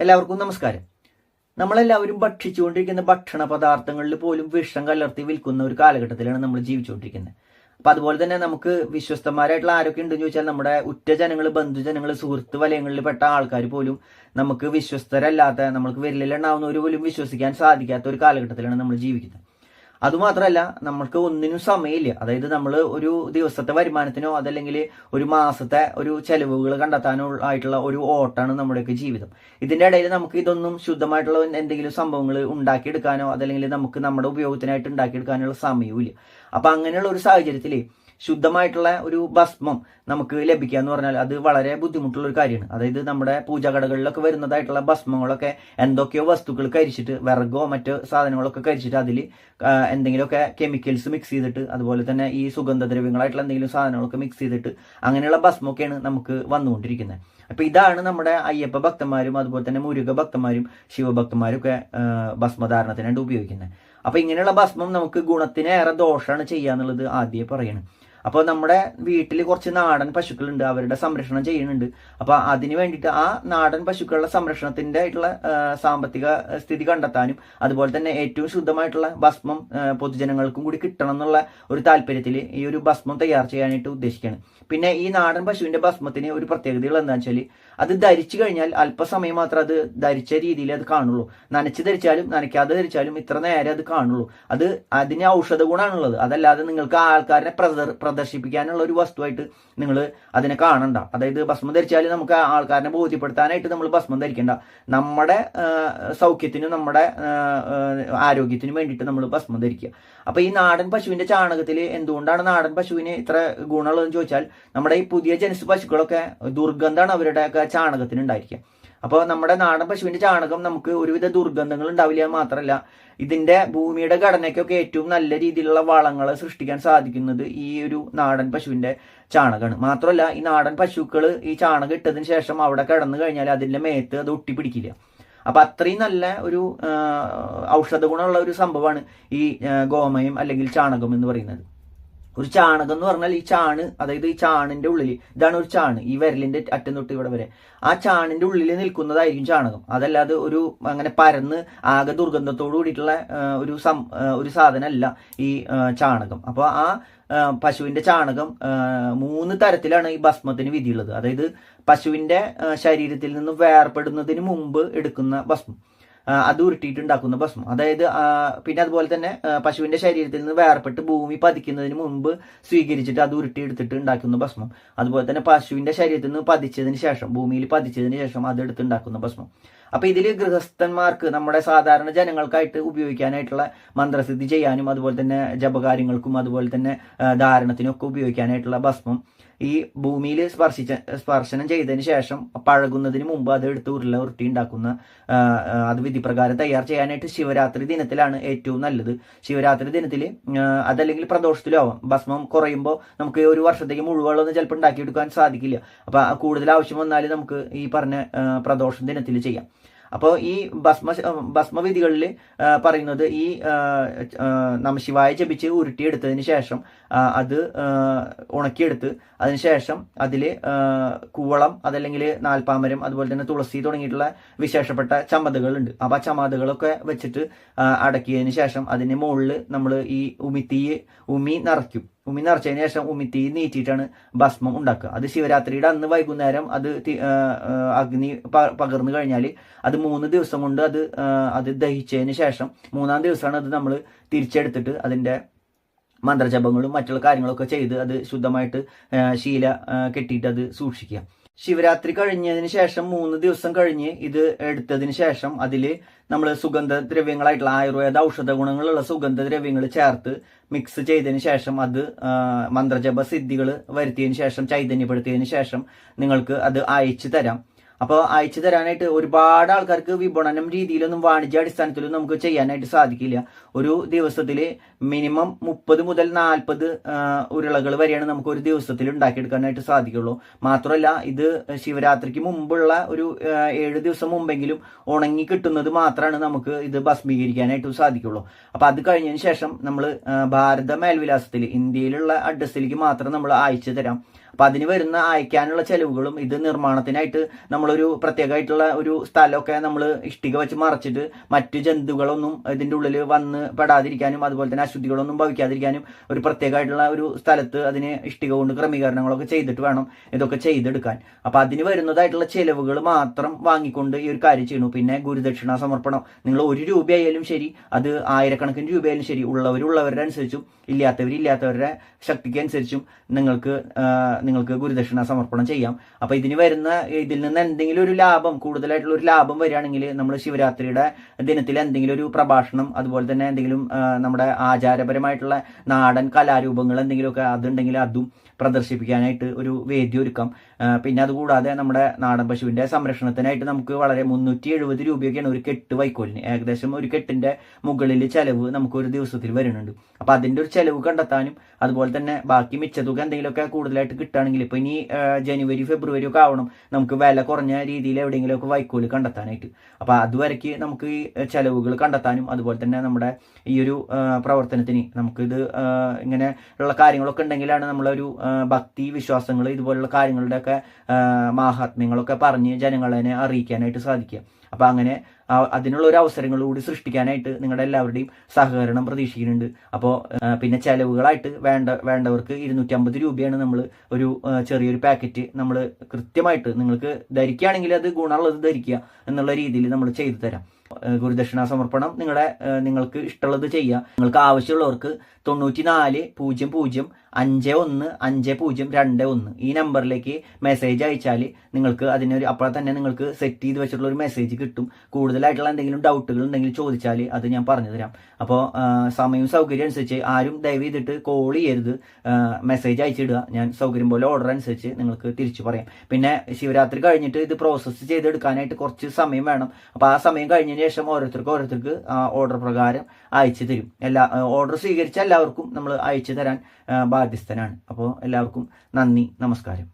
എല്ലാവർക്കും നമസ്കാരം. നമ്മളെല്ലാവരും ഭക്ഷിച്ചുകൊണ്ടിരിക്കുന്ന ഭക്ഷണ പദാർത്ഥങ്ങളിൽ പോലും വിഷം കലർത്തി വിൽക്കുന്ന ഒരു കാലഘട്ടത്തിലാണ് നമ്മൾ ജീവിച്ചുകൊണ്ടിരിക്കുന്നത്. അപ്പൊ അതുപോലെ തന്നെ നമുക്ക് വിശ്വസ്തന്മാരായിട്ടുള്ള ആരൊക്കെ ഉണ്ടെന്ന് ചോദിച്ചാൽ നമ്മുടെ ഉറ്റ ജനങ്ങൾ, ബന്ധുജനങ്ങൾ, സുഹൃത്ത് വലയങ്ങളിൽ പെട്ട ആൾക്കാർ പോലും നമുക്ക് വിശ്വസ്തരല്ലാത്ത, നമുക്ക് വിരലിലുണ്ടാവുന്നവർ പോലും വിശ്വസിക്കാൻ സാധിക്കാത്ത ഒരു കാലഘട്ടത്തിലാണ് നമ്മൾ ജീവിക്കുന്നത്. അതുമാത്രമല്ല, നമ്മൾക്ക് ഒന്നിനും സമയമില്ല. അതായത് നമ്മൾ ഒരു ദിവസത്തെ വരുമാനത്തിനോ അതല്ലെങ്കിൽ ഒരു മാസത്തെ ഒരു ചെലവുകൾ കണ്ടെത്താനോ ആയിട്ടുള്ള ഒരു ഓട്ടാണ് നമ്മുടെയൊക്കെ ജീവിതം. ഇതിന്റെ ഇടയിൽ നമുക്ക് ഇതൊന്നും ശുദ്ധമായിട്ടുള്ള എന്തെങ്കിലും സംഭവങ്ങൾ ഉണ്ടാക്കിയെടുക്കാനോ അതല്ലെങ്കിൽ നമുക്ക് നമ്മുടെ ഉപയോഗത്തിനായിട്ട് ഉണ്ടാക്കിയെടുക്കാനുള്ള സമയവും ഇല്ല. അപ്പൊ അങ്ങനെയുള്ള ഒരു സാഹചര്യത്തിൽ ശുദ്ധമായിട്ടുള്ള ഒരു ഭസ്മം നമുക്ക് ലഭിക്കുക എന്ന് പറഞ്ഞാൽ അത് വളരെ ബുദ്ധിമുട്ടുള്ള ഒരു കാര്യമാണ്. അതായത് നമ്മുടെ പൂജാകടകളിലൊക്കെ വരുന്നതായിട്ടുള്ള ഭസ്മങ്ങളൊക്കെ എന്തൊക്കെയോ വസ്തുക്കൾ കരിച്ചിട്ട്, വിറകോ മറ്റു സാധനങ്ങളൊക്കെ കരിച്ചിട്ട് അതിൽ എന്തെങ്കിലുമൊക്കെ കെമിക്കൽസ് മിക്സ് ചെയ്തിട്ട്, അതുപോലെ തന്നെ ഈ സുഗന്ധദ്രവ്യങ്ങളായിട്ടുള്ള എന്തെങ്കിലും സാധനങ്ങളൊക്കെ മിക്സ് ചെയ്തിട്ട് അങ്ങനെയുള്ള ഭസ്മൊക്കെയാണ് നമുക്ക് വന്നുകൊണ്ടിരിക്കുന്നത്. അപ്പൊ ഇതാണ് നമ്മുടെ അയ്യപ്പ ഭക്തന്മാരും അതുപോലെ തന്നെ മുരുക ഭക്തന്മാരും ശിവഭക്തന്മാരും ഒക്കെ ഭസ്മധാരണത്തിനായിട്ട് ഉപയോഗിക്കുന്നത്. അപ്പൊ ഇങ്ങനെയുള്ള ഭസ്മം നമുക്ക് ഗുണത്തിനേറെ ദോഷമാണ് ചെയ്യാന്നുള്ളത് ആദ്യമേ പറയണം. അപ്പോൾ നമ്മുടെ വീട്ടിൽ കുറച്ച് നാടൻ പശുക്കളുണ്ട്, അവരുടെ സംരക്ഷണം ചെയ്യുന്നുണ്ട്. അപ്പൊ അതിന് വേണ്ടിയിട്ട് ആ നാടൻ പശുക്കളുടെ സംരക്ഷണത്തിന്റെ ആയിട്ടുള്ള സാമ്പത്തിക സ്ഥിതി കണ്ടെത്താനും അതുപോലെ തന്നെ ഏറ്റവും ശുദ്ധമായിട്ടുള്ള ഭസ്മം പൊതുജനങ്ങൾക്കും കൂടി കിട്ടണം എന്നുള്ള ഒരു താല്പര്യത്തിൽ ഈ ഒരു ഭസ്മം തയ്യാർ ചെയ്യാനായിട്ട് ഉദ്ദേശിക്കുകയാണ്. പിന്നെ ഈ നാടൻ പശുവിന്റെ ഭസ്മത്തിന് ഒരു പ്രത്യേകതകൾ എന്താണെന്ന് വെച്ചാൽ അത് ധരിച്ചു കഴിഞ്ഞാൽ അല്പസമയം മാത്രം അത് ധരിച്ച രീതിയിൽ അത് കാണുള്ളൂ. നനച്ച് ധരിച്ചാലും നനയ്ക്കാതെ ധരിച്ചാലും ഇത്ര നേരം അത് കാണുള്ളൂ. അതിന് ഔഷധ ഗുണമാണുള്ളത്. അതല്ലാതെ നിങ്ങൾക്ക് ആൾക്കാരെ പ്രദർശിപ്പിക്കാനുള്ള ഒരു വസ്തുവായിട്ട് നിങ്ങൾ അതിനെ കാണണ്ട. അതായത് ഭസ്മം ധരിച്ചാൽ നമുക്ക് ആൾക്കാരെ ബോധ്യപ്പെടുത്താനായിട്ട് നമ്മൾ ഭസ്മം ധരിക്കേണ്ട. നമ്മുടെ സൗഖ്യത്തിനും നമ്മുടെ ആരോഗ്യത്തിനും വേണ്ടിയിട്ട് നമ്മൾ ഭസ്മം ധരിക്കുക. അപ്പൊ ഈ നാടൻ പശുവിന്റെ ചാണകത്തിൽ എന്തുകൊണ്ടാണ് നാടൻ പശുവിന് ഇത്ര ഗുണമുള്ളതെന്ന് ചോദിച്ചാൽ, നമ്മുടെ ഈ പുതിയ ജനിച്ച പശുക്കളൊക്കെ ദുർഗന്ധമാണ് അവരുടെയൊക്കെ ചാണകത്തിന് ഉണ്ടായിരിക്കുക. അപ്പോൾ നമ്മുടെ നാടൻ പശുവിന്റെ ചാണകം നമുക്ക് ഒരുവിധ ദുർഗന്ധങ്ങൾ ഉണ്ടാവില്ല. മാത്രമല്ല, ഇതിന്റെ ഭൂമിയുടെ ഘടനയ്ക്കൊക്കെ ഏറ്റവും നല്ല രീതിയിലുള്ള വളങ്ങളെ സൃഷ്ടിക്കാൻ സാധിക്കുന്നത് ഈ ഒരു നാടൻ പശുവിന്റെ ചാണകമാണ്. മാത്രമല്ല, ഈ നാടൻ പശുക്കൾ ഈ ചാണകം ഇട്ടതിന് ശേഷം അവിടെ കിടന്നു കഴിഞ്ഞാൽ അതിന്റെ മേത്ത് അത് ഒട്ടിപ്പിടിക്കില്ല. അപ്പൊ അത്രയും നല്ല ഒരു ഔഷധ ഗുണമുള്ള ഒരു സംഭവമാണ് ഈ ഗോമയം അല്ലെങ്കിൽ ചാണകം എന്ന് പറയുന്നത്. ഒരു ചാണകം എന്ന് പറഞ്ഞാൽ ഈ ചാണ്, അതായത് ഈ ചാണിന്റെ ഉള്ളിൽ, ഇതാണ് ഒരു ചാണ്, ഈ വിരലിന്റെ അറ്റം തൊട്ട് ഇവിടെ വരെ ആ ചാണിന്റെ ഉള്ളിൽ നിൽക്കുന്നതായിരിക്കും ചാണകം. അതല്ലാതെ ഒരു അങ്ങനെ പരന്ന് ആകെ ദുർഗന്ധത്തോടു കൂടിയിട്ടുള്ള ഒരു സാധനമല്ല ഈ ചാണകം. അപ്പോൾ ആ പശുവിന്റെ ചാണകം 3 തരത്തിലാണ് ഈ ഭസ്മത്തിന് വിധിയുള്ളത്. അതായത് പശുവിന്റെ ശരീരത്തിൽ നിന്ന് വേർപെടുന്നതിന് മുമ്പ് എടുക്കുന്ന ഭസ്മം, അത് ഉരുട്ടിയിട്ടുണ്ടാക്കുന്ന ഭസ്മം. അതായത് പിന്നെ അതുപോലെ തന്നെ പശുവിന്റെ ശരീരത്തിൽ നിന്ന് വേർപെട്ട് ഭൂമി പതിക്കുന്നതിന് മുമ്പ് സ്വീകരിച്ചിട്ട് അത് ഉരുട്ടിയെടുത്തിട്ട് ഉണ്ടാക്കുന്ന ഭസ്മം. അതുപോലെ തന്നെ പശുവിന്റെ ശരീരത്തിൽ നിന്ന് പതിച്ചതിന് ശേഷം, ഭൂമിയിൽ പതിച്ചതിന് ശേഷം അത് എടുത്തുണ്ടാക്കുന്ന ഭസ്മം. അപ്പൊ ഇതിൽ ഗൃഹസ്ഥന്മാർക്ക്, നമ്മുടെ സാധാരണ ജനങ്ങൾക്കായിട്ട് ഉപയോഗിക്കാനായിട്ടുള്ള മന്ത്രസിദ്ധി ചെയ്യാനും അതുപോലെ തന്നെ ജപകാര്യങ്ങൾക്കും അതുപോലെ തന്നെ ധാരണത്തിനും ഒക്കെ ഉപയോഗിക്കാനായിട്ടുള്ള ഭസ്മം ഈ ഭൂമിയിൽ സ്പർശനം ചെയ്തതിന് ശേഷം പഴകുന്നതിന് മുമ്പ് അത് എടുത്ത് ഉരുട്ടി ഉണ്ടാക്കുന്ന അത് വിധിപ്രകാരം തയ്യാർ ചെയ്യാനായിട്ട് ശിവരാത്രി ദിനത്തിലാണ് ഏറ്റവും നല്ലത്. ശിവരാത്രി ദിനത്തിൽ അതല്ലെങ്കിൽ പ്രദോഷത്തിലോ ആവാം. ഭസ്മം കുറയുമ്പോൾ നമുക്ക് ഒരു വർഷത്തേക്ക് മുഴുവനൊന്നും ചിലപ്പോൾ ഉണ്ടാക്കിയെടുക്കാൻ സാധിക്കില്ല. അപ്പൊ കൂടുതൽ ആവശ്യം വന്നാൽ നമുക്ക് ഈ പറഞ്ഞ പ്രദോഷ ദിനത്തിൽ ചെയ്യാം. അപ്പോൾ ഈ ഭസ്മവിധികളിൽ പറയുന്നത് ഈ നമശിവായ ജപിച്ച് ഉരുട്ടിയെടുത്തതിന് ശേഷം അത് ഉണക്കിയെടുത്ത് അതിനുശേഷം അതിൽ കൂവളം അതല്ലെങ്കിൽ നാൽപ്പാമരം അതുപോലെ തന്നെ തുളസി തുടങ്ങിയിട്ടുള്ള വിശേഷപ്പെട്ട ചമ്മതകളുണ്ട്. അപ്പോൾ ആ ചമ്മതകളൊക്കെ വെച്ചിട്ട് അടക്കിയതിന് ശേഷം അതിന് മുകളിൽ നമ്മൾ ഈ ഉമി നിറയ്ക്കും. ഉമി നിറച്ചതിന് ശേഷം ഉമിത്തി നീറ്റിയിട്ടാണ് ഭസ്മം ഉണ്ടാക്കുക. അത് ശിവരാത്രിയുടെ അന്ന് വൈകുന്നേരം അത് അഗ്നി പകർന്നു കഴിഞ്ഞാൽ അത് 3 ദിവസം കൊണ്ട് അത് ദഹിച്ചതിന് ശേഷം 3-ാം ദിവസമാണ് അത് നമ്മൾ തിരിച്ചെടുത്തിട്ട് അതിൻ്റെ മന്ത്രജപങ്ങളും മറ്റുള്ള കാര്യങ്ങളൊക്കെ ചെയ്ത് അത് ശുദ്ധമായിട്ട് ശീല കെട്ടിയിട്ട് അത് സൂക്ഷിക്കുക. ശിവരാത്രി കഴിഞ്ഞതിന് ശേഷം 3 ദിവസം കഴിഞ്ഞ് ഇത് എടുത്തതിന് ശേഷം അതിൽ നമ്മൾ സുഗന്ധദ്രവ്യങ്ങളായിട്ടുള്ള ആയുർവേദ ഔഷധ ഗുണങ്ങളുള്ള സുഗന്ധദ്രവ്യങ്ങൾ ചേർത്ത് മിക്സ് ചെയ്തതിന് ശേഷം അത് മന്ത്രജപ സിദ്ധികൾ വരുത്തിയതിന് ശേഷം ചൈതന്യപ്പെടുത്തിയതിന് ശേഷം നിങ്ങൾക്ക് അത് അയച്ചു തരാം. അപ്പോൾ അയച്ചു തരാനായിട്ട് ഒരുപാട് ആൾക്കാർക്ക് വിപണനം രീതിയിലൊന്നും വാണിജ്യാടിസ്ഥാനത്തിലൊന്നും നമുക്ക് ചെയ്യാനായിട്ട് സാധിക്കില്ല. ഒരു ദിവസത്തിൽ മിനിമം 30 മുതൽ 40 ഉരുളകൾ വരെയാണ് നമുക്ക് ഒരു ദിവസത്തിൽ ഉണ്ടാക്കിയെടുക്കാനായിട്ട് സാധിക്കുള്ളൂ. മാത്രമല്ല, ഇത് ശിവരാത്രിക്ക് മുമ്പുള്ള ഒരു 7 ദിവസം മുമ്പെങ്കിലും ഉണങ്ങി കിട്ടുന്നത് മാത്രമാണ് നമുക്ക് ഇത് ഭസ്മീകരിക്കാനായിട്ട് സാധിക്കുള്ളൂ. അപ്പൊ അത് കഴിഞ്ഞതിന് ശേഷം നമ്മൾ ഭാരത മേൽവിലാസത്തിൽ ഇന്ത്യയിലുള്ള അഡ്രസ്സിലേക്ക് മാത്രം നമ്മൾ അയച്ചു തരാം. അപ്പൊ അതിന് വരുന്ന അയക്കാനുള്ള ചെലവുകളും ഇത് നിർമ്മാണത്തിനായിട്ട് നമ്മളൊരു പ്രത്യേകമായിട്ടുള്ള ഒരു സ്ഥലമൊക്കെ നമ്മൾ ഇഷ്ടിക വെച്ച് മറച്ചിട്ട് മറ്റു ജന്തുക്കളൊന്നും ഇതിന്റെ ഉള്ളിൽ വന്ന് പെടാതിരിക്കാനും അതുപോലെ തന്നെ അശുദ്ധികളൊന്നും ഭവിക്കാതിരിക്കാനും ഒരു പ്രത്യേകമായിട്ടുള്ള ഒരു സ്ഥലത്ത് അതിന് ഇഷ്ടിക കൊണ്ട് ക്രമീകരണങ്ങളൊക്കെ ചെയ്തിട്ട് വേണം ഇതൊക്കെ ചെയ്തെടുക്കാൻ. അപ്പൊ അതിന് വരുന്നതായിട്ടുള്ള ചെലവുകൾ മാത്രം വാങ്ങിക്കൊണ്ട് ഈ ഒരു കാര്യം ചെയ്യണു. പിന്നെ ഗുരുദക്ഷിണ സമർപ്പണം, നിങ്ങൾ 1 രൂപയായാലും ശരി, അത് 1000കണക്കിന് രൂപയായാലും ശരി, ഉള്ളവരുടെ അനുസരിച്ചും ഇല്ലാത്തവരുടെ ശക്തിക്ക് അനുസരിച്ചും നിങ്ങൾക്ക് ഗുരുദക്ഷിണ സമർപ്പണം ചെയ്യാം. അപ്പൊ ഇതിൽ നിന്ന് എന്തെങ്കിലും ഒരു ലാഭം, കൂടുതലായിട്ടുള്ള ഒരു ലാഭം വരികയാണെങ്കിൽ നമ്മൾ ശിവരാത്രിയുടെ ദിനത്തിൽ എന്തെങ്കിലും ഒരു പ്രഭാഷണം, അതുപോലെ തന്നെ എന്തെങ്കിലും നമ്മുടെ ആചാരപരമായിട്ടുള്ള നാടൻ കലാരൂപങ്ങൾ എന്തെങ്കിലുമൊക്കെ അതുണ്ടെങ്കിൽ അതും പ്രദർശിപ്പിക്കാനായിട്ട് ഒരു വേദി ഒരുക്കാം. പിന്നെ അതുകൂടാതെ നമ്മുടെ നാടൻ പശുവിന്റെ സംരക്ഷണത്തിനായിട്ട് നമുക്ക് വളരെ 370 രൂപയൊക്കെയാണ് ഒരു കെട്ട് വൈക്കോലിന്. ഏകദേശം ഒരു കെട്ടിന്റെ മുകളിൽ ചെലവ് നമുക്ക് ഒരു ദിവസത്തിൽ വരുന്നുണ്ട്. അപ്പൊ അതിന്റെ ഒരു ചെലവ് കണ്ടെത്താനും അതുപോലെ തന്നെ ബാക്കി മിച്ച തുക എന്തെങ്കിലുമൊക്കെ കൂടുതലായിട്ട് കിട്ടുകയാണെങ്കിൽ, ഇപ്പൊ ഇനി ജനുവരി ഫെബ്രുവരി ഒക്കെ ആവണം നമുക്ക് വില കുറഞ്ഞ രീതിയിൽ എവിടെയെങ്കിലുമൊക്കെ വൈക്കോല് കണ്ടെത്താനായിട്ട്. അപ്പൊ അതുവരയ്ക്ക് നമുക്ക് ഈ ചെലവുകൾ കണ്ടെത്താനും അതുപോലെ തന്നെ നമ്മുടെ ഈ ഒരു പ്രവർത്തനത്തിന് നമുക്കിത് ഇങ്ങനെ ഉള്ള കാര്യങ്ങളൊക്കെ ഉണ്ടെങ്കിലാണ് നമ്മളൊരു ഭക്തി വിശ്വാസങ്ങൾ ഇതുപോലുള്ള കാര്യങ്ങളുടെയൊക്കെ മാഹാത്മ്യങ്ങളൊക്കെ പറഞ്ഞ് ജനങ്ങളെ അറിയിക്കാനായിട്ട് സാധിക്കുക. അപ്പൊ അങ്ങനെ അതിനുള്ള ഒരു അവസരങ്ങൾ കൂടി സൃഷ്ടിക്കാനായിട്ട് നിങ്ങളുടെ എല്ലാവരുടെയും സഹകരണം പ്രതീക്ഷിക്കുന്നുണ്ട്. അപ്പോൾ പിന്നെ ചെലവുകളായിട്ട് വേണ്ടവർക്ക് 250 രൂപയാണ് നമ്മൾ ഒരു ചെറിയൊരു പാക്കറ്റ് നമ്മൾ കൃത്യമായിട്ട് നിങ്ങൾക്ക് ധരിക്കുകയാണെങ്കിൽ അത് ഗുണമുള്ളത് ധരിക്കുക എന്നുള്ള രീതിയിൽ നമ്മൾ ചെയ്തു തരാം. ഗുരുദക്ഷിണ സമർപ്പണം നിങ്ങൾക്ക് ഇഷ്ടമുള്ളത് ചെയ്യുക. നിങ്ങൾക്ക് ആവശ്യമുള്ളവർക്ക് 9400505021 ഈ നമ്പറിലേക്ക് മെസ്സേജ് അയച്ചാൽ നിങ്ങൾക്ക് അപ്പോൾ തന്നെ നിങ്ങൾക്ക് സെറ്റ് ചെയ്ത് വെച്ചിട്ടുള്ള ഒരു മെസ്സേജ് കിട്ടും. കൂടുതലായിട്ടുള്ള എന്തെങ്കിലും ഡൗട്ടുകൾ ഉണ്ടെങ്കിൽ ചോദിച്ചാൽ അത് ഞാൻ പറഞ്ഞു തരാം. അപ്പോൾ സമയവും സൗകര്യം അനുസരിച്ച് ആരും ദയവ് ചെയ്തിട്ട് കോൾ ചെയ്യരുത്, മെസ്സേജ് അയച്ചിടുക. ഞാൻ സൗകര്യം പോലെ ഓർഡർ അനുസരിച്ച് നിങ്ങൾക്ക് തിരിച്ചു പറയാം. പിന്നെ ശിവരാത്രി കഴിഞ്ഞിട്ട് ഇത് പ്രോസസ്സ് ചെയ്തെടുക്കാനായിട്ട് കുറച്ച് സമയം വേണം. അപ്പോൾ ആ സമയം കഴിഞ്ഞതിന് ശേഷം ഓരോരുത്തർക്ക് ഓർഡർ പ്രകാരം അയച്ചു തരും. ഓർഡർ സ്വീകരിച്ച എല്ലാവർക്കും നമ്മൾ അയച്ചു തരാൻ ബാധ്യസ്ഥനാണ്. അപ്പോൾ എല്ലാവർക്കും നന്ദി, നമസ്കാരം.